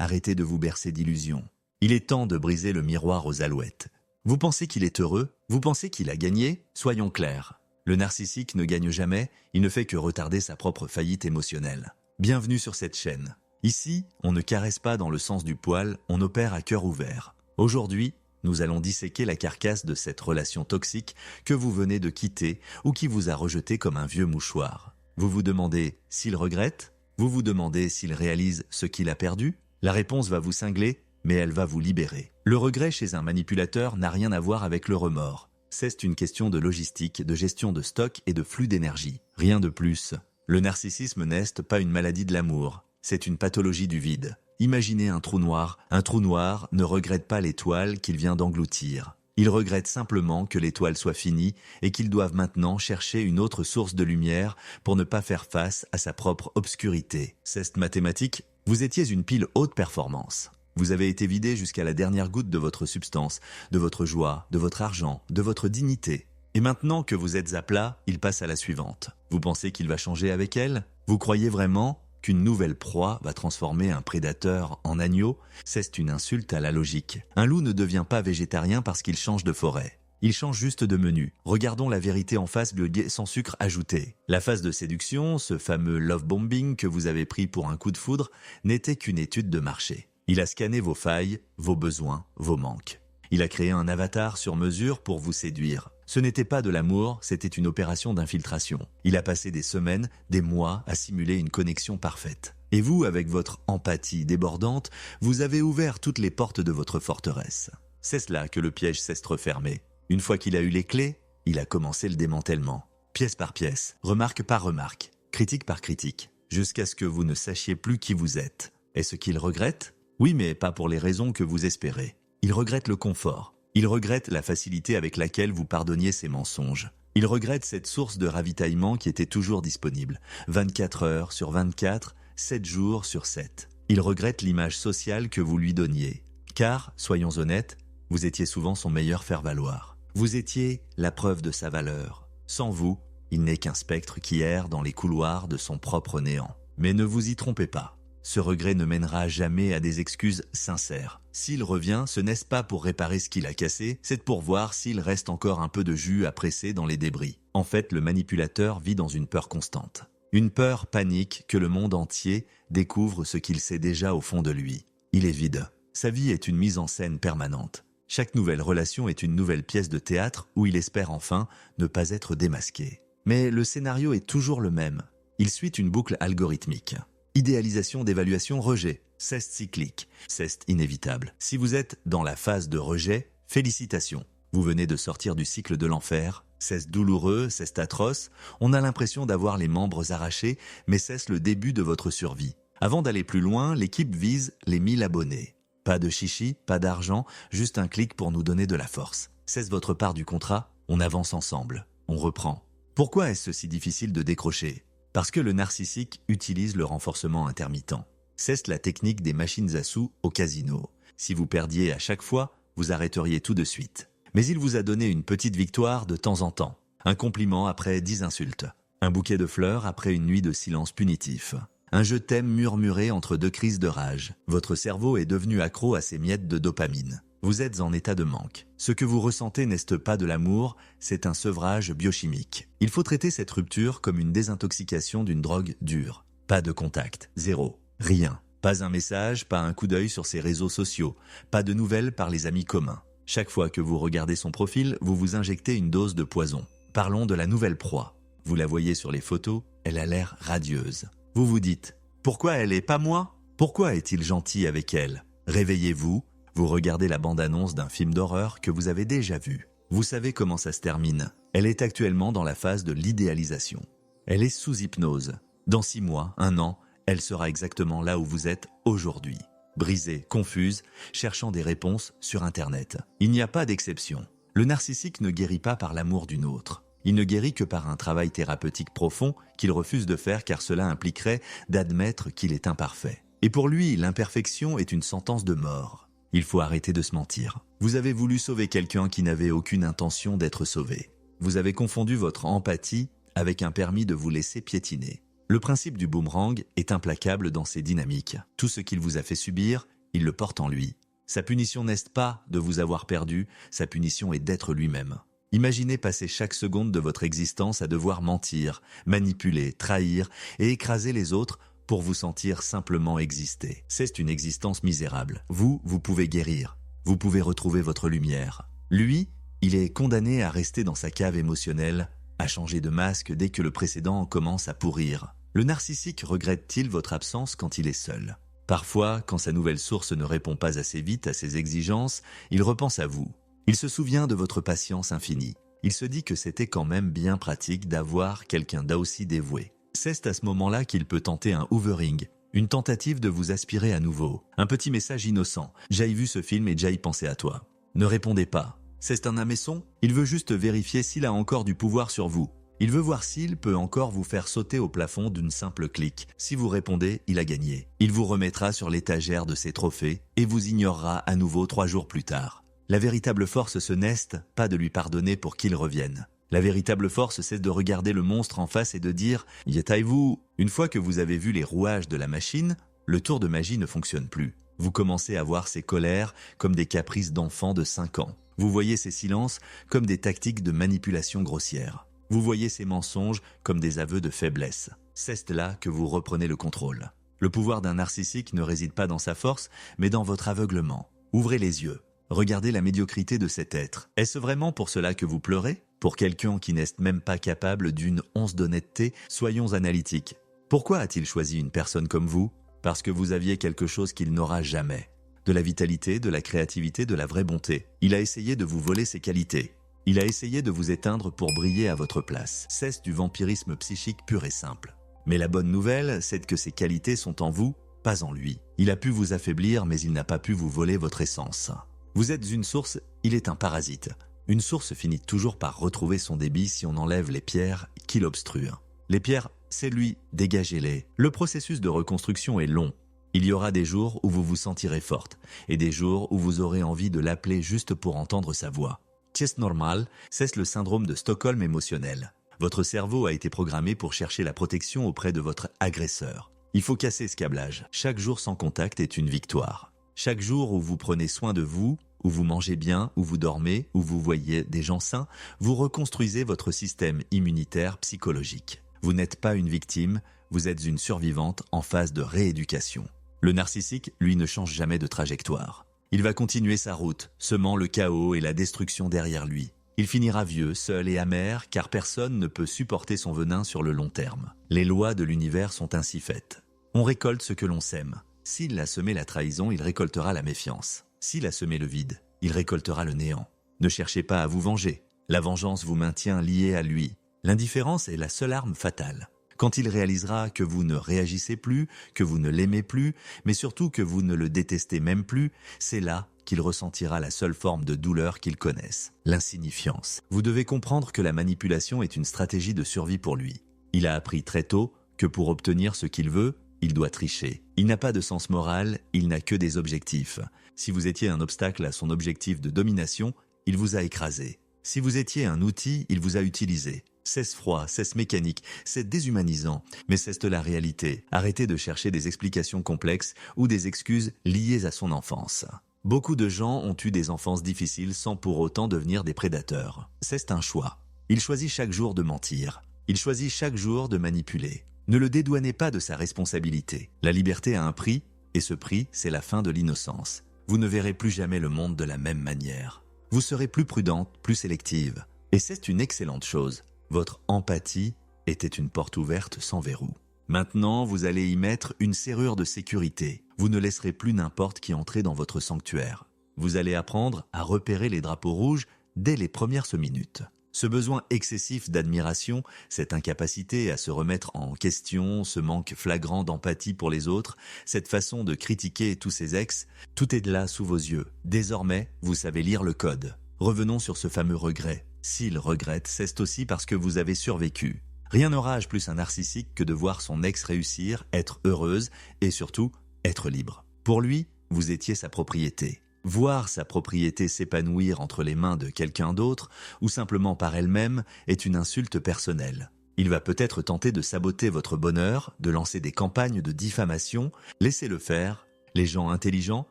arrêtez de vous bercer d'illusions. Il est temps de briser le miroir aux alouettes. Vous pensez qu'il est heureux? Vous pensez qu'il a gagné? Soyons clairs. Le narcissique ne gagne jamais, il ne fait que retarder sa propre faillite émotionnelle. Bienvenue sur cette chaîne. Ici, on ne caresse pas dans le sens du poil, on opère à cœur ouvert. Aujourd'hui, nous allons disséquer la carcasse de cette relation toxique que vous venez de quitter ou qui vous a rejeté comme un vieux mouchoir. Vous vous demandez s'il regrette? Vous vous demandez s'il réalise ce qu'il a perdu? La réponse va vous cingler, mais elle va vous libérer. Le regret chez un manipulateur n'a rien à voir avec le remords. C'est une question de logistique, de gestion de stock et de flux d'énergie. Rien de plus. Le narcissisme n'est pas une maladie de l'amour, c'est une pathologie du vide. Imaginez un trou noir. Un trou noir ne regrette pas l'étoile qu'il vient d'engloutir. Il regrette simplement que l'étoile soit finie et qu'il doive maintenant chercher une autre source de lumière pour ne pas faire face à sa propre obscurité. C'est mathématique, vous étiez une pile haute performance. Vous avez été vidé jusqu'à la dernière goutte de votre substance, de votre joie, de votre argent, de votre dignité. Et maintenant que vous êtes à plat, il passe à la suivante. Vous pensez qu'il va changer avec elle? Vous croyez vraiment qu'une nouvelle proie va transformer un prédateur en agneau? C'est une insulte à la logique. Un loup ne devient pas végétarien parce qu'il change de forêt. Il change juste de menu. Regardons la vérité en face, le lait sans sucre ajouté. La phase de séduction, ce fameux love bombing que vous avez pris pour un coup de foudre, n'était qu'une étude de marché. Il a scanné vos failles, vos besoins, vos manques. Il a créé un avatar sur mesure pour vous séduire. Ce n'était pas de l'amour, c'était une opération d'infiltration. Il a passé des semaines, des mois à simuler une connexion parfaite. Et vous, avec votre empathie débordante, vous avez ouvert toutes les portes de votre forteresse. C'est là que le piège s'est refermé. Une fois qu'il a eu les clés, il a commencé le démantèlement. Pièce par pièce, remarque par remarque, critique par critique, jusqu'à ce que vous ne sachiez plus qui vous êtes. Est-ce qu'il regrette ? Oui, mais pas pour les raisons que vous espérez. Il regrette le confort. Il regrette la facilité avec laquelle vous pardonniez ses mensonges. Il regrette cette source de ravitaillement qui était toujours disponible, 24 heures sur 24, 7 jours sur 7. Il regrette l'image sociale que vous lui donniez. Car, soyons honnêtes, vous étiez souvent son meilleur faire-valoir. Vous étiez la preuve de sa valeur. Sans vous, il n'est qu'un spectre qui erre dans les couloirs de son propre néant. Mais ne vous y trompez pas. Ce regret ne mènera jamais à des excuses sincères. S'il revient, ce n'est pas pour réparer ce qu'il a cassé, c'est pour voir s'il reste encore un peu de jus à presser dans les débris. En fait, le manipulateur vit dans une peur constante. Une peur panique que le monde entier découvre ce qu'il sait déjà au fond de lui. Il est vide. Sa vie est une mise en scène permanente. Chaque nouvelle relation est une nouvelle pièce de théâtre où il espère enfin ne pas être démasqué. Mais le scénario est toujours le même. Il suit une boucle algorithmique. Idéalisation, d'évaluation, rejet. C'est cyclique, c'est inévitable. Si vous êtes dans la phase de rejet, félicitations. Vous venez de sortir du cycle de l'enfer. C'est douloureux, c'est atroce. On a l'impression d'avoir les membres arrachés, mais c'est le début de votre survie. Avant d'aller plus loin, l'équipe vise les 1000 abonnés. Pas de chichi, pas d'argent, juste un clic pour nous donner de la force. C'est votre part du contrat, on avance ensemble. On reprend. Pourquoi est-ce si difficile de décrocher ? Parce que le narcissique utilise le renforcement intermittent. C'est la technique des machines à sous au casino. Si vous perdiez à chaque fois, vous arrêteriez tout de suite. Mais il vous a donné une petite victoire de temps en temps. Un compliment après 10 insultes. Un bouquet de fleurs après une nuit de silence punitif. Un je t'aime murmuré entre 2 crises de rage. Votre cerveau est devenu accro à ces miettes de dopamine. Vous êtes en état de manque. Ce que vous ressentez n'est pas de l'amour, c'est un sevrage biochimique. Il faut traiter cette rupture comme une désintoxication d'une drogue dure. Pas de contact, zéro, rien. Pas un message, pas un coup d'œil sur ses réseaux sociaux, pas de nouvelles par les amis communs. Chaque fois que vous regardez son profil, vous vous injectez une dose de poison. Parlons de la nouvelle proie. Vous la voyez sur les photos, elle a l'air radieuse. Vous vous dites, pourquoi elle est pas moi ? Pourquoi est-il gentil avec elle ? Réveillez-vous. Vous regardez la bande-annonce d'un film d'horreur que vous avez déjà vu. Vous savez comment ça se termine. Elle est actuellement dans la phase de l'idéalisation. Elle est sous hypnose. Dans 6 mois, 1 an, elle sera exactement là où vous êtes aujourd'hui. Brisée, confuse, cherchant des réponses sur Internet. Il n'y a pas d'exception. Le narcissique ne guérit pas par l'amour d'une autre. Il ne guérit que par un travail thérapeutique profond qu'il refuse de faire car cela impliquerait d'admettre qu'il est imparfait. Et pour lui, l'imperfection est une sentence de mort. Il faut arrêter de se mentir. Vous avez voulu sauver quelqu'un qui n'avait aucune intention d'être sauvé. Vous avez confondu votre empathie avec un permis de vous laisser piétiner. Le principe du boomerang est implacable dans ses dynamiques. Tout ce qu'il vous a fait subir, il le porte en lui. Sa punition n'est pas de vous avoir perdu, sa punition est d'être lui-même. Imaginez passer chaque seconde de votre existence à devoir mentir, manipuler, trahir et écraser les autres pour vous sentir simplement exister. C'est une existence misérable. Vous pouvez guérir. Vous pouvez retrouver votre lumière. Lui, il est condamné à rester dans sa cave émotionnelle, à changer de masque dès que le précédent commence à pourrir. Le narcissique regrette-t-il votre absence quand il est seul? Parfois, quand sa nouvelle source ne répond pas assez vite à ses exigences, il repense à vous. Il se souvient de votre patience infinie. Il se dit que c'était quand même bien pratique d'avoir quelqu'un d'aussi dévoué. C'est à ce moment-là qu'il peut tenter un hoovering, une tentative de vous aspirer à nouveau. Un petit message innocent. J'ai vu ce film et j'ai pensé à toi. Ne répondez pas. C'est un hameçon? Il veut juste vérifier s'il a encore du pouvoir sur vous. Il veut voir s'il peut encore vous faire sauter au plafond d'une simple clique. Si vous répondez, il a gagné. Il vous remettra sur l'étagère de ses trophées et vous ignorera à nouveau 3 jours plus tard. La véritable force, ce n'est pas de lui pardonner pour qu'il revienne. La véritable force, c'est de regarder le monstre en face et de dire « Yetaï-vous ». Une fois que vous avez vu les rouages de la machine, le tour de magie ne fonctionne plus. Vous commencez à voir ses colères comme des caprices d'enfants de 5 ans. Vous voyez ses silences comme des tactiques de manipulation grossière. Vous voyez ses mensonges comme des aveux de faiblesse. C'est là que vous reprenez le contrôle. Le pouvoir d'un narcissique ne réside pas dans sa force, mais dans votre aveuglement. Ouvrez les yeux. Regardez la médiocrité de cet être. Est-ce vraiment pour cela que vous pleurez? Pour quelqu'un qui n'est même pas capable d'une once d'honnêteté, soyons analytiques. Pourquoi a-t-il choisi une personne comme vous? Parce que vous aviez quelque chose qu'il n'aura jamais. De la vitalité, de la créativité, de la vraie bonté. Il a essayé de vous voler ses qualités. Il a essayé de vous éteindre pour briller à votre place. C'est du vampirisme psychique pur et simple. Mais la bonne nouvelle, c'est que ces qualités sont en vous, pas en lui. Il a pu vous affaiblir, mais il n'a pas pu vous voler votre essence. Vous êtes une source, il est un parasite. Une source finit toujours par retrouver son débit si on enlève les pierres qui l'obstruent. Les pierres, c'est lui, dégagez-les. Le processus de reconstruction est long. Il y aura des jours où vous vous sentirez forte, et des jours où vous aurez envie de l'appeler juste pour entendre sa voix. C'est normal, c'est le syndrome de Stockholm émotionnel. Votre cerveau a été programmé pour chercher la protection auprès de votre agresseur. Il faut casser ce câblage. Chaque jour sans contact est une victoire. Chaque jour où vous prenez soin de vous, où vous mangez bien, où vous dormez, où vous voyez des gens sains, vous reconstruisez votre système immunitaire psychologique. Vous n'êtes pas une victime, vous êtes une survivante en phase de rééducation. Le narcissique, lui, ne change jamais de trajectoire. Il va continuer sa route, semant le chaos et la destruction derrière lui. Il finira vieux, seul et amer, car personne ne peut supporter son venin sur le long terme. Les lois de l'univers sont ainsi faites. On récolte ce que l'on sème. S'il a semé la trahison, il récoltera la méfiance. S'il a semé le vide, il récoltera le néant. Ne cherchez pas à vous venger. La vengeance vous maintient lié à lui. L'indifférence est la seule arme fatale. Quand il réalisera que vous ne réagissez plus, que vous ne l'aimez plus, mais surtout que vous ne le détestez même plus, c'est là qu'il ressentira la seule forme de douleur qu'il connaisse, l'insignifiance. Vous devez comprendre que la manipulation est une stratégie de survie pour lui. Il a appris très tôt que pour obtenir ce qu'il veut, il doit tricher. Il n'a pas de sens moral, il n'a que des objectifs. Si vous étiez un obstacle à son objectif de domination, il vous a écrasé. Si vous étiez un outil, il vous a utilisé. C'est froid, c'est mécanique, c'est déshumanisant, mais c'est la réalité. Arrêtez de chercher des explications complexes ou des excuses liées à son enfance. Beaucoup de gens ont eu des enfances difficiles sans pour autant devenir des prédateurs. C'est un choix. Il choisit chaque jour de mentir. Il choisit chaque jour de manipuler. Ne le dédouanez pas de sa responsabilité. La liberté a un prix, et ce prix, c'est la fin de l'innocence. Vous ne verrez plus jamais le monde de la même manière. Vous serez plus prudente, plus sélective. Et c'est une excellente chose. Votre empathie était une porte ouverte sans verrou. Maintenant, vous allez y mettre une serrure de sécurité. Vous ne laisserez plus n'importe qui entrer dans votre sanctuaire. Vous allez apprendre à repérer les drapeaux rouges dès les premières minutes. Ce besoin excessif d'admiration, cette incapacité à se remettre en question, ce manque flagrant d'empathie pour les autres, cette façon de critiquer tous ces ex, tout est là sous vos yeux. Désormais, vous savez lire le code. Revenons sur ce fameux regret. S'il regrette, c'est aussi parce que vous avez survécu. Rien n'enrage plus un narcissique que de voir son ex réussir, être heureuse et surtout être libre. Pour lui, vous étiez sa propriété. Voir sa propriété s'épanouir entre les mains de quelqu'un d'autre ou simplement par elle-même est une insulte personnelle. Il va peut-être tenter de saboter votre bonheur, de lancer des campagnes de diffamation. Laissez-le faire. Les gens intelligents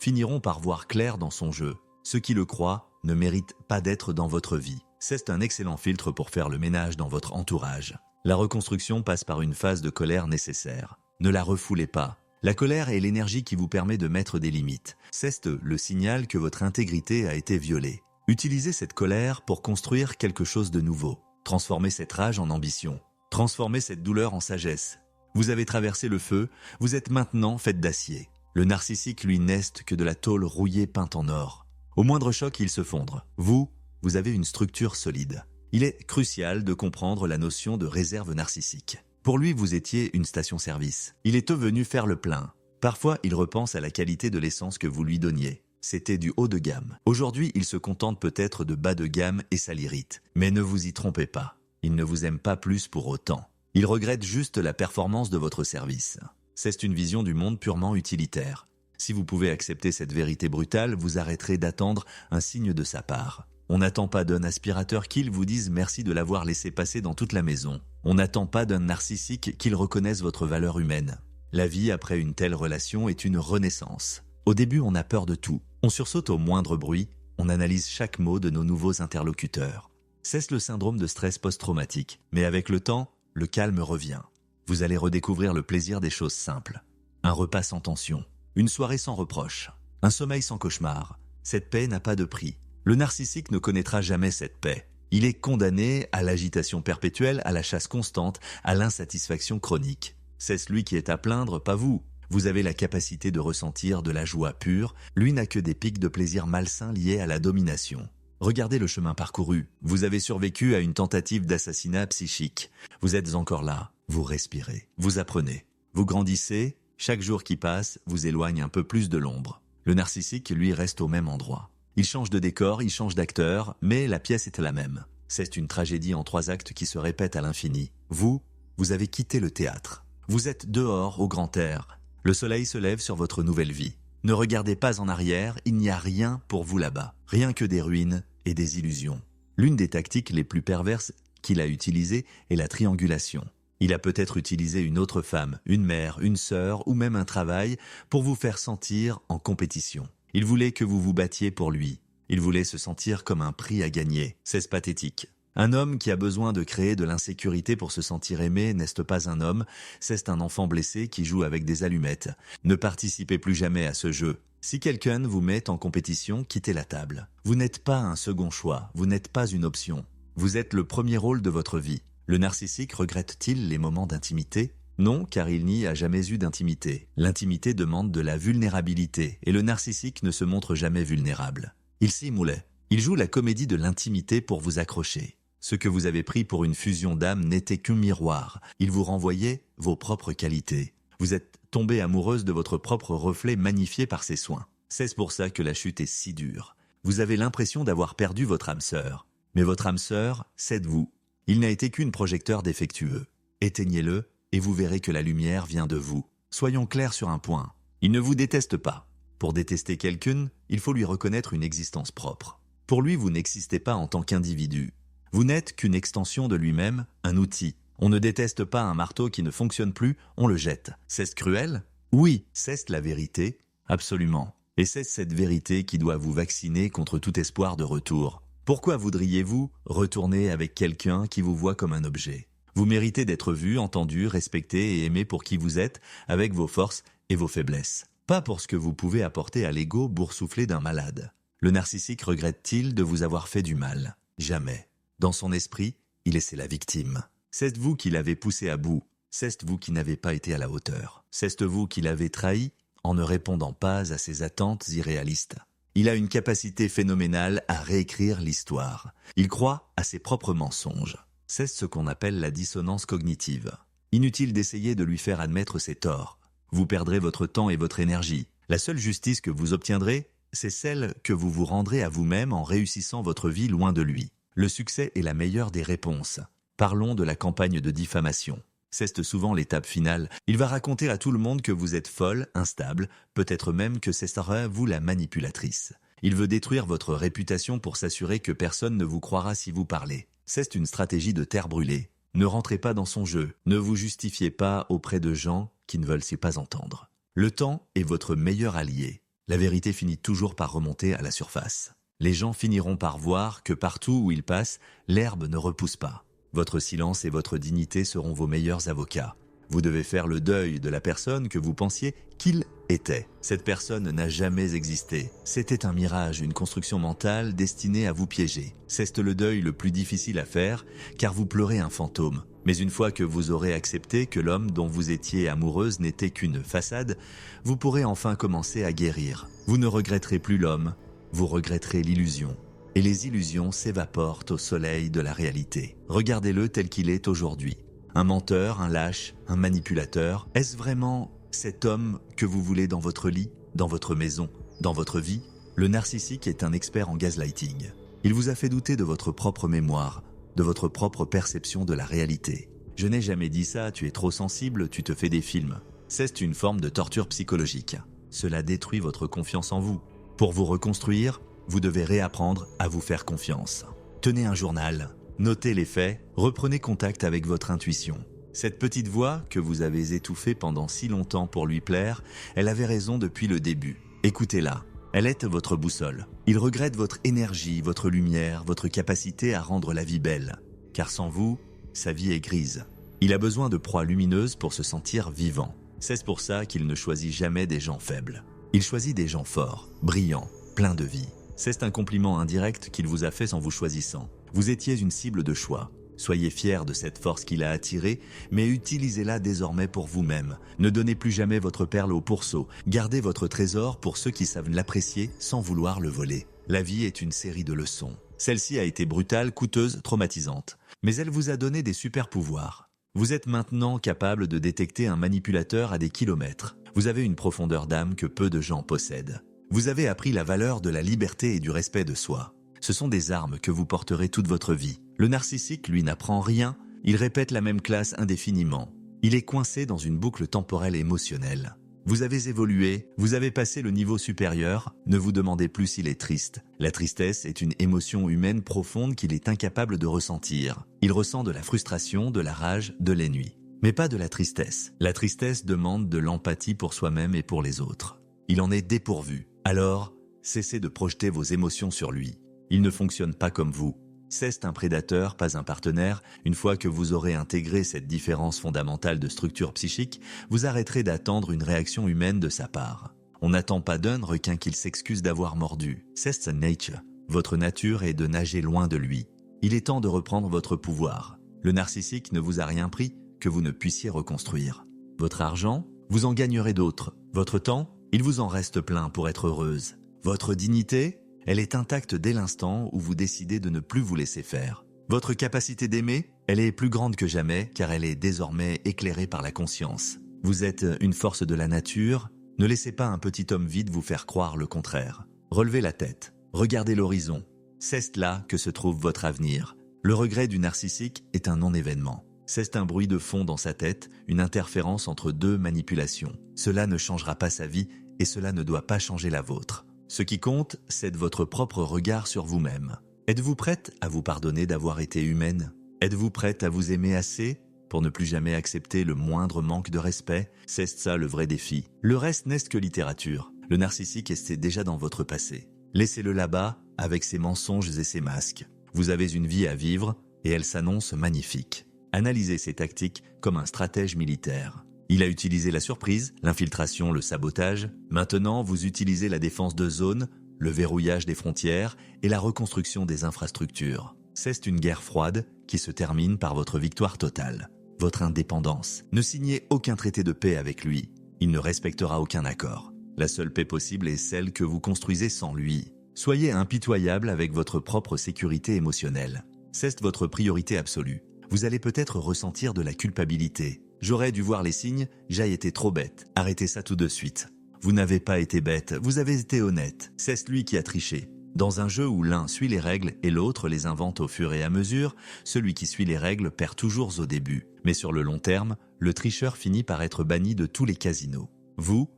finiront par voir clair dans son jeu. Ceux qui le croient ne méritent pas d'être dans votre vie. C'est un excellent filtre pour faire le ménage dans votre entourage. La reconstruction passe par une phase de colère nécessaire. Ne la refoulez pas. La colère est l'énergie qui vous permet de mettre des limites. C'est le signal que votre intégrité a été violée. Utilisez cette colère pour construire quelque chose de nouveau. Transformez cette rage en ambition. Transformez cette douleur en sagesse. Vous avez traversé le feu, vous êtes maintenant faite d'acier. Le narcissique, lui, n'est que de la tôle rouillée peinte en or. Au moindre choc, il se fondre. Vous avez une structure solide. Il est crucial de comprendre la notion de réserve narcissique. Pour lui, vous étiez une station-service. Il est venu faire le plein. Parfois, il repense à la qualité de l'essence que vous lui donniez. C'était du haut de gamme. Aujourd'hui, il se contente peut-être de bas de gamme et ça l'irrite. Mais ne vous y trompez pas. Il ne vous aime pas plus pour autant. Il regrette juste la performance de votre service. C'est une vision du monde purement utilitaire. Si vous pouvez accepter cette vérité brutale, vous arrêterez d'attendre un signe de sa part. On n'attend pas d'un aspirateur qu'il vous dise merci de l'avoir laissé passer dans toute la maison. On n'attend pas d'un narcissique qu'il reconnaisse votre valeur humaine. La vie après une telle relation est une renaissance. Au début, on a peur de tout. On sursaute au moindre bruit. On analyse chaque mot de nos nouveaux interlocuteurs. C'est le syndrome de stress post-traumatique. Mais avec le temps, le calme revient. Vous allez redécouvrir le plaisir des choses simples. Un repas sans tension. Une soirée sans reproche. Un sommeil sans cauchemar. Cette paix n'a pas de prix. Le narcissique ne connaîtra jamais cette paix. Il est condamné à l'agitation perpétuelle, à la chasse constante, à l'insatisfaction chronique. C'est lui qui est à plaindre, pas vous. Vous avez la capacité de ressentir de la joie pure. Lui n'a que des pics de plaisir malsains liés à la domination. Regardez le chemin parcouru. Vous avez survécu à une tentative d'assassinat psychique. Vous êtes encore là. Vous respirez. Vous apprenez. Vous grandissez. Chaque jour qui passe vous éloigne un peu plus de l'ombre. Le narcissique, lui, reste au même endroit. Il change de décor, il change d'acteur, mais la pièce est la même. C'est une tragédie en 3 actes qui se répète à l'infini. Vous avez quitté le théâtre. Vous êtes dehors au grand air. Le soleil se lève sur votre nouvelle vie. Ne regardez pas en arrière, il n'y a rien pour vous là-bas. Rien que des ruines et des illusions. L'une des tactiques les plus perverses qu'il a utilisées est la triangulation. Il a peut-être utilisé une autre femme, une mère, une sœur ou même un travail pour vous faire sentir en compétition. Il voulait que vous vous battiez pour lui. Il voulait se sentir comme un prix à gagner. C'est pathétique. Un homme qui a besoin de créer de l'insécurité pour se sentir aimé n'est pas un homme, c'est un enfant blessé qui joue avec des allumettes. Ne participez plus jamais à ce jeu. Si quelqu'un vous met en compétition, quittez la table. Vous n'êtes pas un second choix, vous n'êtes pas une option. Vous êtes le premier rôle de votre vie. Le narcissique regrette-t-il les moments d'intimité ? Non, car il n'y a jamais eu d'intimité. L'intimité demande de la vulnérabilité, et le narcissique ne se montre jamais vulnérable. Il simulait. Il joue la comédie de l'intimité pour vous accrocher. Ce que vous avez pris pour une fusion d'âme n'était qu'un miroir. Il vous renvoyait vos propres qualités. Vous êtes tombée amoureuse de votre propre reflet magnifié par ses soins. C'est pour ça que la chute est si dure. Vous avez l'impression d'avoir perdu votre âme sœur. Mais votre âme sœur, c'est vous. Il n'a été qu'un projecteur défectueux. Éteignez-le, et vous verrez que la lumière vient de vous. Soyons clairs sur un point. Il ne vous déteste pas. Pour détester quelqu'un, il faut lui reconnaître une existence propre. Pour lui, vous n'existez pas en tant qu'individu. Vous n'êtes qu'une extension de lui-même, un outil. On ne déteste pas un marteau qui ne fonctionne plus, on le jette. C'est cruel ? Oui. C'est la vérité ? Absolument. Et c'est cette vérité qui doit vous vacciner contre tout espoir de retour. Pourquoi voudriez-vous retourner avec quelqu'un qui vous voit comme un objet ? Vous méritez d'être vu, entendu, respecté et aimé pour qui vous êtes, avec vos forces et vos faiblesses. Pas pour ce que vous pouvez apporter à l'ego boursouflé d'un malade. Le narcissique regrette-t-il de vous avoir fait du mal ? Jamais. Dans son esprit, il est la victime. C'est vous qui l'avez poussé à bout. C'est vous qui n'avez pas été à la hauteur. C'est vous qui l'avez trahi en ne répondant pas à ses attentes irréalistes. Il a une capacité phénoménale à réécrire l'histoire. Il croit à ses propres mensonges. C'est ce qu'on appelle la dissonance cognitive. Inutile d'essayer de lui faire admettre ses torts. Vous perdrez votre temps et votre énergie. La seule justice que vous obtiendrez, c'est celle que vous vous rendrez à vous-même en réussissant votre vie loin de lui. Le succès est la meilleure des réponses. Parlons de la campagne de diffamation. C'est souvent l'étape finale. Il va raconter à tout le monde que vous êtes folle, instable, peut-être même que c'est vous la manipulatrice. Il veut détruire votre réputation pour s'assurer que personne ne vous croira si vous parlez. C'est une stratégie de terre brûlée. Ne rentrez pas dans son jeu. Ne vous justifiez pas auprès de gens qui ne veulent pas entendre. Le temps est votre meilleur allié. La vérité finit toujours par remonter à la surface. Les gens finiront par voir que partout où ils passent, l'herbe ne repousse pas. Votre silence et votre dignité seront vos meilleurs avocats. Vous devez faire le deuil de la personne que vous pensiez qu'il était. Cette personne n'a jamais existé. C'était un mirage, une construction mentale destinée à vous piéger. C'est le deuil le plus difficile à faire, car vous pleurez un fantôme. Mais une fois que vous aurez accepté que l'homme dont vous étiez amoureuse n'était qu'une façade, vous pourrez enfin commencer à guérir. Vous ne regretterez plus l'homme, vous regretterez l'illusion. Et les illusions s'évaporent au soleil de la réalité. Regardez-le tel qu'il est aujourd'hui. Un menteur, un lâche, un manipulateur. Est-ce vraiment cet homme que vous voulez dans votre lit, dans votre maison, dans votre vie? Le narcissique est un expert en gaslighting. Il vous a fait douter de votre propre mémoire, de votre propre perception de la réalité. Je n'ai jamais dit ça, tu es trop sensible, tu te fais des films. C'est une forme de torture psychologique. Cela détruit votre confiance en vous. Pour vous reconstruire, vous devez réapprendre à vous faire confiance. Tenez un journal, notez les faits, reprenez contact avec votre intuition. Cette petite voix que vous avez étouffée pendant si longtemps pour lui plaire, elle avait raison depuis le début. Écoutez-la, elle est votre boussole. Il regrette votre énergie, votre lumière, votre capacité à rendre la vie belle. Car sans vous, sa vie est grise. Il a besoin de proies lumineuses pour se sentir vivant. C'est pour ça qu'il ne choisit jamais des gens faibles. Il choisit des gens forts, brillants, pleins de vie. C'est un compliment indirect qu'il vous a fait en vous choisissant. Vous étiez une cible de choix. Soyez fiers de cette force qu'il a attirée, mais utilisez-la désormais pour vous-même. Ne donnez plus jamais votre perle au pourceau. Gardez votre trésor pour ceux qui savent l'apprécier sans vouloir le voler. La vie est une série de leçons. Celle-ci a été brutale, coûteuse, traumatisante. Mais elle vous a donné des super pouvoirs. Vous êtes maintenant capable de détecter un manipulateur à des kilomètres. Vous avez une profondeur d'âme que peu de gens possèdent. Vous avez appris la valeur de la liberté et du respect de soi. Ce sont des armes que vous porterez toute votre vie. Le narcissique, lui, n'apprend rien, il répète la même classe indéfiniment. Il est coincé dans une boucle temporelle émotionnelle. Vous avez évolué, vous avez passé le niveau supérieur, ne vous demandez plus s'il est triste. La tristesse est une émotion humaine profonde qu'il est incapable de ressentir. Il ressent de la frustration, de la rage, de l'ennui. Mais pas de la tristesse. La tristesse demande de l'empathie pour soi-même et pour les autres. Il en est dépourvu. Alors, cessez de projeter vos émotions sur lui. Il ne fonctionne pas comme vous. C'est un prédateur, pas un partenaire. Une fois que vous aurez intégré cette différence fondamentale de structure psychique, vous arrêterez d'attendre une réaction humaine de sa part. On n'attend pas d'un requin qu'il s'excuse d'avoir mordu. C'est sa nature. Votre nature est de nager loin de lui. Il est temps de reprendre votre pouvoir. Le narcissique ne vous a rien pris que vous ne puissiez reconstruire. Votre argent, vous en gagnerez d'autres. Votre temps, il vous en reste plein pour être heureuse. Votre dignité, elle est intacte dès l'instant où vous décidez de ne plus vous laisser faire. Votre capacité d'aimer, elle est plus grande que jamais car elle est désormais éclairée par la conscience. Vous êtes une force de la nature, ne laissez pas un petit homme vide vous faire croire le contraire. Relevez la tête, regardez l'horizon. C'est là que se trouve votre avenir. Le regret du narcissique est un non-événement. C'est un bruit de fond dans sa tête, une interférence entre deux manipulations. Cela ne changera pas sa vie et cela ne doit pas changer la vôtre. Ce qui compte, c'est votre propre regard sur vous-même. Êtes-vous prête à vous pardonner d'avoir été humaine? Êtes-vous prête à vous aimer assez pour ne plus jamais accepter le moindre manque de respect? C'est ça le vrai défi. Le reste n'est que littérature. Le narcissique est déjà dans votre passé. Laissez-le là-bas avec ses mensonges et ses masques. Vous avez une vie à vivre et elle s'annonce magnifique. Analysez ses tactiques comme un stratège militaire. Il a utilisé la surprise, l'infiltration, le sabotage. Maintenant, vous utilisez la défense de zone, le verrouillage des frontières et la reconstruction des infrastructures. C'est une guerre froide qui se termine par votre victoire totale. Votre indépendance. Ne signez aucun traité de paix avec lui. Il ne respectera aucun accord. La seule paix possible est celle que vous construisez sans lui. Soyez impitoyable avec votre propre sécurité émotionnelle. C'est votre priorité absolue. Vous allez peut-être ressentir de la culpabilité. J'aurais dû voir les signes, j'ai été trop bête. Arrêtez ça tout de suite. Vous n'avez pas été bête, vous avez été honnête. C'est lui qui a triché. Dans un jeu où l'un suit les règles et l'autre les invente au fur et à mesure, celui qui suit les règles perd toujours au début. Mais sur le long terme, le tricheur finit par être banni de tous les casinos. Vous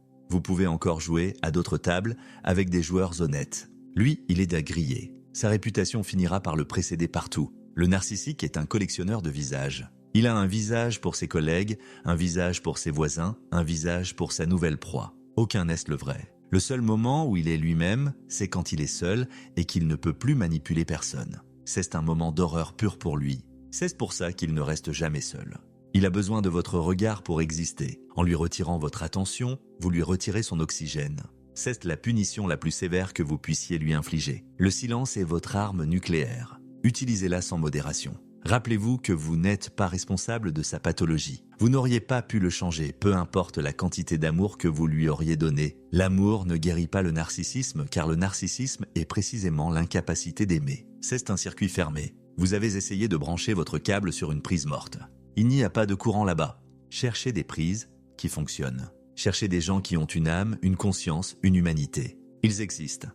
pouvez encore jouer à d'autres tables avec des joueurs honnêtes. Lui, il est à griller. Sa réputation finira par le précéder partout. Le narcissique est un collectionneur de visages. Il a un visage pour ses collègues, un visage pour ses voisins, un visage pour sa nouvelle proie. Aucun n'est le vrai. Le seul moment où il est lui-même, c'est quand il est seul et qu'il ne peut plus manipuler personne. C'est un moment d'horreur pure pour lui. C'est pour ça qu'il ne reste jamais seul. Il a besoin de votre regard pour exister. En lui retirant votre attention, vous lui retirez son oxygène. C'est la punition la plus sévère que vous puissiez lui infliger. Le silence est votre arme nucléaire. Utilisez-la sans modération. Rappelez-vous que vous n'êtes pas responsable de sa pathologie. Vous n'auriez pas pu le changer, peu importe la quantité d'amour que vous lui auriez donné. L'amour ne guérit pas le narcissisme, car le narcissisme est précisément l'incapacité d'aimer. C'est un circuit fermé. Vous avez essayé de brancher votre câble sur une prise morte. Il n'y a pas de courant là-bas. Cherchez des prises qui fonctionnent. Cherchez des gens qui ont une âme, une conscience, une humanité. Ils existent.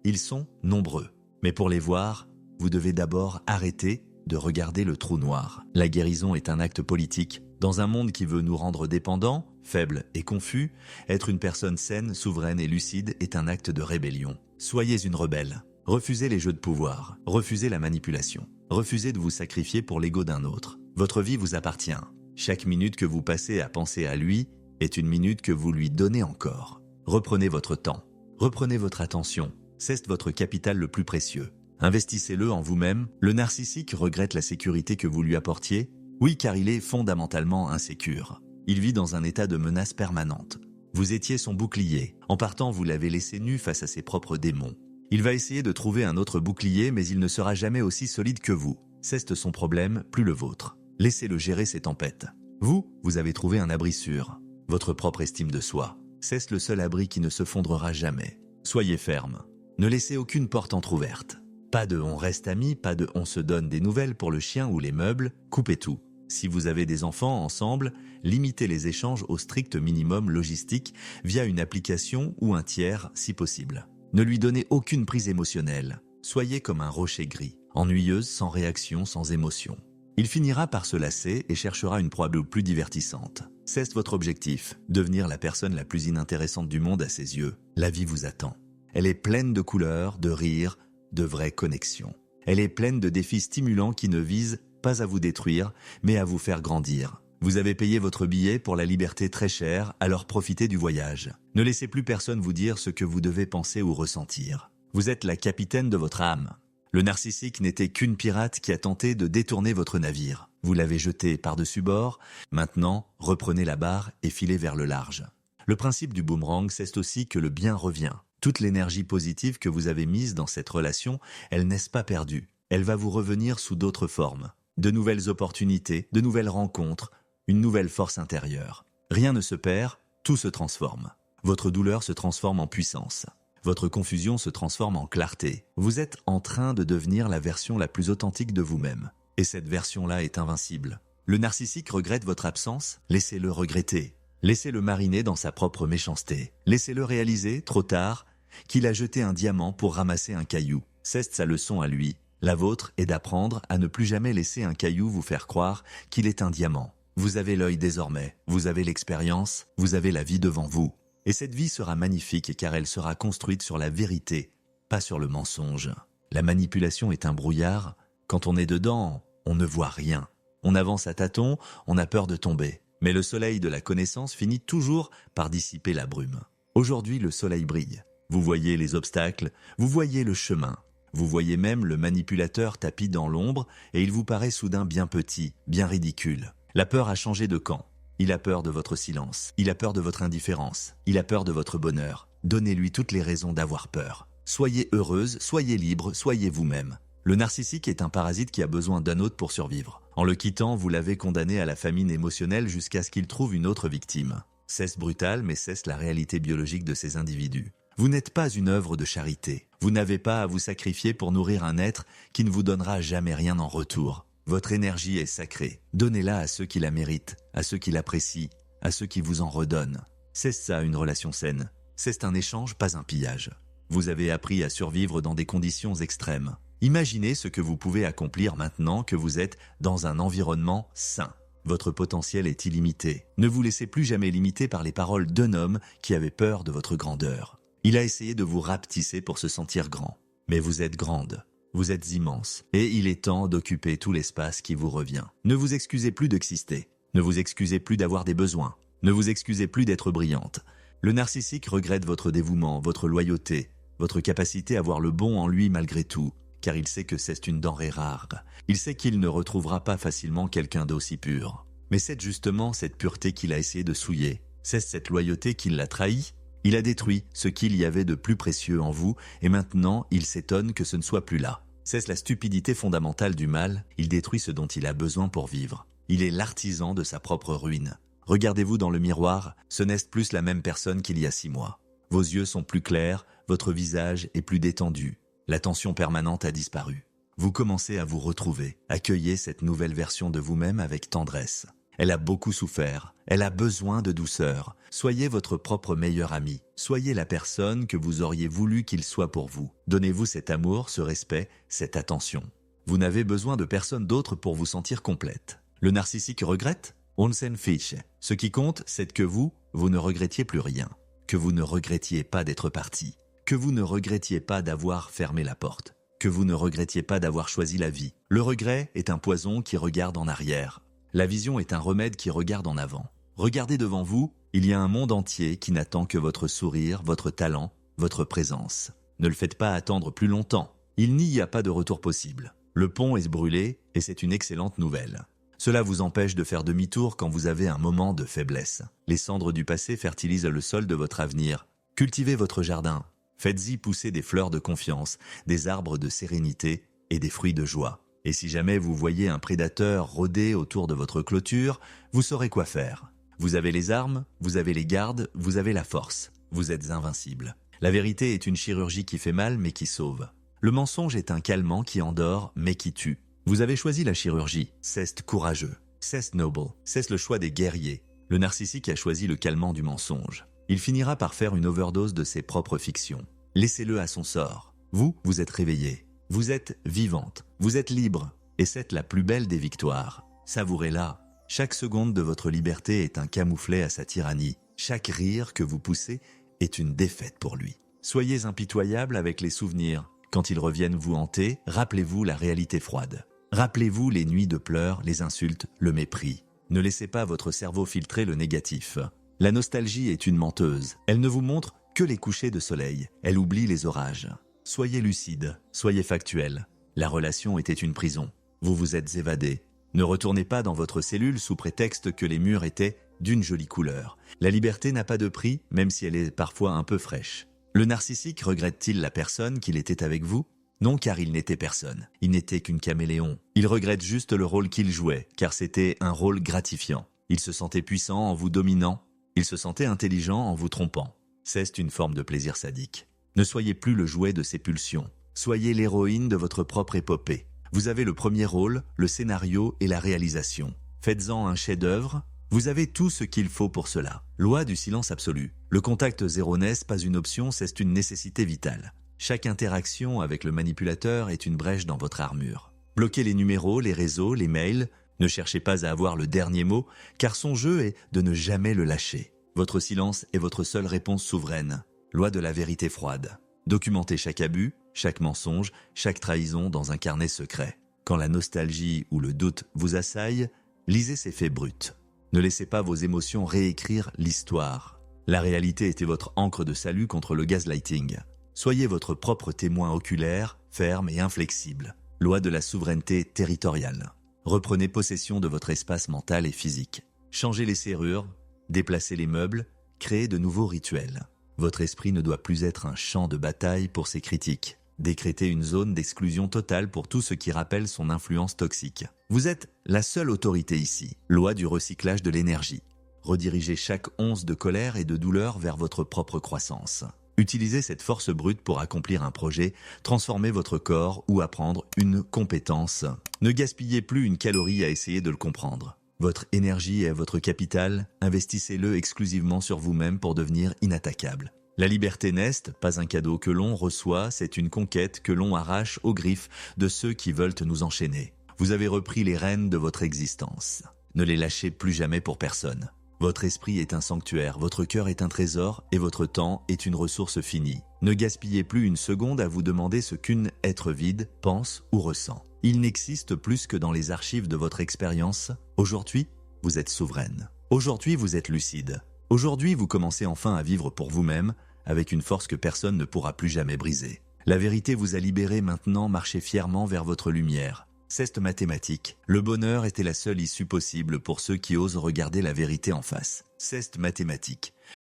Ils sont nombreux. Mais pour les voir, vous devez d'abord arrêter de regarder le trou noir. La guérison est un acte politique. Dans un monde qui veut nous rendre dépendants, faibles et confus, être une personne saine, souveraine et lucide est un acte de rébellion. Soyez une rebelle. Refusez les jeux de pouvoir. Refusez la manipulation. Refusez de vous sacrifier pour l'ego d'un autre. Votre vie vous appartient. Chaque minute que vous passez à penser à lui est une minute que vous lui donnez encore. Reprenez votre temps. Reprenez votre attention. C'est votre capital le plus précieux. Investissez-le en vous-même. Le narcissique regrette la sécurité que vous lui apportiez. Oui, car il est fondamentalement insécure. Il vit dans un état de menace permanente. Vous étiez son bouclier. En partant, vous l'avez laissé nu face à ses propres démons. Il va essayer de trouver un autre bouclier, mais il ne sera jamais aussi solide que vous. C'est son problème, plus le vôtre. Laissez-le gérer ses tempêtes. Vous avez trouvé un abri sûr. Votre propre estime de soi. C'est le seul abri qui ne se fondrera jamais. Soyez ferme. Ne laissez aucune porte entrouverte. Pas de on reste amis, pas de on se donne des nouvelles pour le chien ou les meubles, coupez tout. Si vous avez des enfants ensemble, limitez les échanges au strict minimum logistique via une application ou un tiers si possible. Ne lui donnez aucune prise émotionnelle. Soyez comme un rocher gris, ennuyeuse, sans réaction, sans émotion. Il finira par se lasser et cherchera une proie plus divertissante. C'est votre objectif, devenir la personne la plus inintéressante du monde à ses yeux. La vie vous attend. Elle est pleine de couleurs, de rires, de vraies connexions. Elle est pleine de défis stimulants qui ne visent pas à vous détruire, mais à vous faire grandir. Vous avez payé votre billet pour la liberté très chère, alors profitez du voyage. Ne laissez plus personne vous dire ce que vous devez penser ou ressentir. Vous êtes la capitaine de votre âme. Le narcissique n'était qu'une pirate qui a tenté de détourner votre navire. Vous l'avez jeté par-dessus bord. Maintenant, reprenez la barre et filez vers le large. Le principe du boomerang, c'est aussi que le bien revient. Toute l'énergie positive que vous avez mise dans cette relation, elle n'est pas perdue. Elle va vous revenir sous d'autres formes. De nouvelles opportunités, de nouvelles rencontres, une nouvelle force intérieure. Rien ne se perd, tout se transforme. Votre douleur se transforme en puissance. Votre confusion se transforme en clarté. Vous êtes en train de devenir la version la plus authentique de vous-même. Et cette version-là est invincible. Le narcissique regrette votre absence, laissez-le regretter. Laissez-le mariner dans sa propre méchanceté. Laissez-le réaliser, trop tard, qu'il a jeté un diamant pour ramasser un caillou. C'est sa leçon à lui. La vôtre est d'apprendre à ne plus jamais laisser un caillou vous faire croire qu'il est un diamant. Vous avez l'œil désormais, vous avez l'expérience, vous avez la vie devant vous. Et cette vie sera magnifique car elle sera construite sur la vérité, pas sur le mensonge. La manipulation est un brouillard. Quand on est dedans, on ne voit rien. On avance à tâtons, on a peur de tomber. Mais le soleil de la connaissance finit toujours par dissiper la brume. Aujourd'hui, le soleil brille. Vous voyez les obstacles, vous voyez le chemin. Vous voyez même le manipulateur tapi dans l'ombre et il vous paraît soudain bien petit, bien ridicule. La peur a changé de camp. Il a peur de votre silence, il a peur de votre indifférence, il a peur de votre bonheur. Donnez-lui toutes les raisons d'avoir peur. Soyez heureuse, soyez libre, soyez vous-même. Le narcissique est un parasite qui a besoin d'un autre pour survivre. En le quittant, vous l'avez condamné à la famine émotionnelle jusqu'à ce qu'il trouve une autre victime. C'est brutal, mais c'est la réalité biologique de ces individus. Vous n'êtes pas une œuvre de charité. Vous n'avez pas à vous sacrifier pour nourrir un être qui ne vous donnera jamais rien en retour. Votre énergie est sacrée. Donnez-la à ceux qui la méritent, à ceux qui l'apprécient, à ceux qui vous en redonnent. C'est ça une relation saine. C'est un échange, pas un pillage. Vous avez appris à survivre dans des conditions extrêmes. Imaginez ce que vous pouvez accomplir maintenant que vous êtes dans un environnement sain. Votre potentiel est illimité. Ne vous laissez plus jamais limiter par les paroles d'un homme qui avait peur de votre grandeur. Il a essayé de vous rapetisser pour se sentir grand. Mais vous êtes grande. Vous êtes immense. Et il est temps d'occuper tout l'espace qui vous revient. Ne vous excusez plus d'exister. Ne vous excusez plus d'avoir des besoins. Ne vous excusez plus d'être brillante. Le narcissique regrette votre dévouement, votre loyauté, votre capacité à voir le bon en lui malgré tout, car il sait que c'est une denrée rare. Il sait qu'il ne retrouvera pas facilement quelqu'un d'aussi pur. Mais c'est justement cette pureté qu'il a essayé de souiller. C'est cette loyauté qui l'a trahi. Il a détruit ce qu'il y avait de plus précieux en vous, et maintenant il s'étonne que ce ne soit plus là. C'est la stupidité fondamentale du mal, il détruit ce dont il a besoin pour vivre. Il est l'artisan de sa propre ruine. Regardez-vous dans le miroir, ce n'est plus la même personne qu'il y a 6 mois. Vos yeux sont plus clairs, votre visage est plus détendu. La tension permanente a disparu. Vous commencez à vous retrouver. Accueillez cette nouvelle version de vous-même avec tendresse. Elle a beaucoup souffert, elle a besoin de douceur. Soyez votre propre meilleur ami. Soyez la personne que vous auriez voulu qu'il soit pour vous. Donnez-vous cet amour, ce respect, cette attention. Vous n'avez besoin de personne d'autre pour vous sentir complète. Le narcissique regrette? On s'en fiche. Ce qui compte, c'est que vous ne regrettiez plus rien. Que vous ne regrettiez pas d'être parti. Que vous ne regrettiez pas d'avoir fermé la porte. Que vous ne regrettiez pas d'avoir choisi la vie. Le regret est un poison qui regarde en arrière. La vision est un remède qui regarde en avant. Regardez devant vous, il y a un monde entier qui n'attend que votre sourire, votre talent, votre présence. Ne le faites pas attendre plus longtemps. Il n'y a pas de retour possible. Le pont est brûlé et c'est une excellente nouvelle. Cela vous empêche de faire demi-tour quand vous avez un moment de faiblesse. Les cendres du passé fertilisent le sol de votre avenir. Cultivez votre jardin. Faites-y pousser des fleurs de confiance, des arbres de sérénité et des fruits de joie. Et si jamais vous voyez un prédateur rôder autour de votre clôture, vous saurez quoi faire. Vous avez les armes, vous avez les gardes, vous avez la force. Vous êtes invincible. La vérité est une chirurgie qui fait mal mais qui sauve. Le mensonge est un calmant qui endort mais qui tue. Vous avez choisi la chirurgie. C'est courageux. C'est noble. C'est le choix des guerriers. Le narcissique a choisi le calmant du mensonge. Il finira par faire une overdose de ses propres fictions. Laissez-le à son sort. Vous êtes réveillé. Vous êtes vivante, vous êtes libre, et c'est la plus belle des victoires. Savourez-la. Chaque seconde de votre liberté est un camouflet à sa tyrannie. Chaque rire que vous poussez est une défaite pour lui. Soyez impitoyable avec les souvenirs. Quand ils reviennent vous hanter, rappelez-vous la réalité froide. Rappelez-vous les nuits de pleurs, les insultes, le mépris. Ne laissez pas votre cerveau filtrer le négatif. La nostalgie est une menteuse. Elle ne vous montre que les couchers de soleil. Elle oublie les orages. Soyez lucide, soyez factuel. La relation était une prison. Vous vous êtes évadé. Ne retournez pas dans votre cellule sous prétexte que les murs étaient d'une jolie couleur. La liberté n'a pas de prix, même si elle est parfois un peu fraîche. Le narcissique regrette-t-il la personne qu'il était avec vous? Non, car il n'était personne. Il n'était qu'une caméléon. Il regrette juste le rôle qu'il jouait, car c'était un rôle gratifiant. Il se sentait puissant en vous dominant. Il se sentait intelligent en vous trompant. C'est une forme de plaisir sadique. Ne soyez plus le jouet de ses pulsions. Soyez l'héroïne de votre propre épopée. Vous avez le premier rôle, le scénario et la réalisation. Faites-en un chef-d'œuvre. Vous avez tout ce qu'il faut pour cela. Loi du silence absolu. Le contact zéro n'est pas une option, c'est une nécessité vitale. Chaque interaction avec le manipulateur est une brèche dans votre armure. Bloquez les numéros, les réseaux, les mails. Ne cherchez pas à avoir le dernier mot, car son jeu est de ne jamais le lâcher. Votre silence est votre seule réponse souveraine. Loi de la vérité froide. Documentez chaque abus, chaque mensonge, chaque trahison dans un carnet secret. Quand la nostalgie ou le doute vous assaille, lisez ces faits bruts. Ne laissez pas vos émotions réécrire l'histoire. La réalité était votre encre de salut contre le gaslighting. Soyez votre propre témoin oculaire, ferme et inflexible. Loi de la souveraineté territoriale. Reprenez possession de votre espace mental et physique. Changez les serrures, déplacez les meubles, créez de nouveaux rituels. Votre esprit ne doit plus être un champ de bataille pour ses critiques. Décrétez une zone d'exclusion totale pour tout ce qui rappelle son influence toxique. Vous êtes la seule autorité ici. Loi du recyclage de l'énergie. Redirigez chaque once de colère et de douleur vers votre propre croissance. Utilisez cette force brute pour accomplir un projet, transformer votre corps ou apprendre une compétence. Ne gaspillez plus une calorie à essayer de le comprendre. Votre énergie est votre capital, investissez-le exclusivement sur vous-même pour devenir inattaquable. La liberté n'est pas un cadeau que l'on reçoit, c'est une conquête que l'on arrache aux griffes de ceux qui veulent nous enchaîner. Vous avez repris les rênes de votre existence. Ne les lâchez plus jamais pour personne. Votre esprit est un sanctuaire, votre cœur est un trésor et votre temps est une ressource finie. Ne gaspillez plus une seconde à vous demander ce qu'une être vide pense ou ressent. Il n'existe plus que dans les archives de votre expérience. Aujourd'hui, vous êtes souveraine. Aujourd'hui, vous êtes lucide. Aujourd'hui, vous commencez enfin à vivre pour vous-même, avec une force que personne ne pourra plus jamais briser. La vérité vous a libéré, maintenant marchez fièrement vers votre lumière. Ceste mathématique. Le bonheur était la seule issue possible pour ceux qui osent regarder la vérité en face. Ceste mathématique.